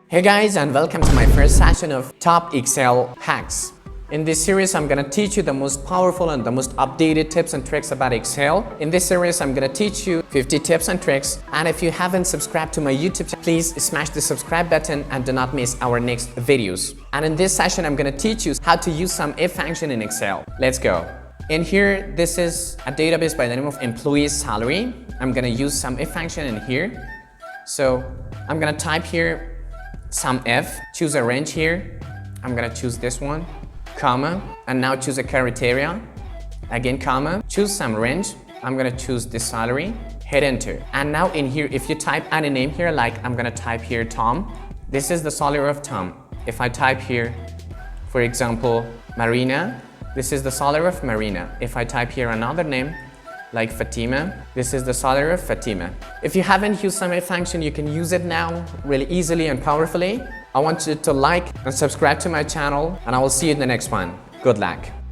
Hey guys, and welcome to my first session of Top Excel Hacks. In this series, I'm going to teach you the most powerful and the most updated tips and tricks about Excel. In this series, I'm going to teach you 50 tips and tricks. And if you haven't subscribed to my YouTube channel, please smash the subscribe button and do not miss our next videos. And in this session, I'm going to teach you how to use some if function in Excel. Let's go. In here, this is a database by the name of employee salary. I'm going to use some if function in here. So I'm going to type here sumif, choose a range here. I'm going to choose this one. Comma, and now choose a criteria, again comma, choose some range. I'm gonna choose this salary, hit enter. And now in here, if you type any name here, like I'm gonna type here Tom, this is the salary of Tom. If I type here, for example, Marina, this is the salary of Marina. If I type here another name, like Fatima, this is the salary of Fatima. If you haven't used sumif function, you can use it now really easily and powerfully. I want you to like and subscribe to my channel, and I will see you in the next one. Good luck.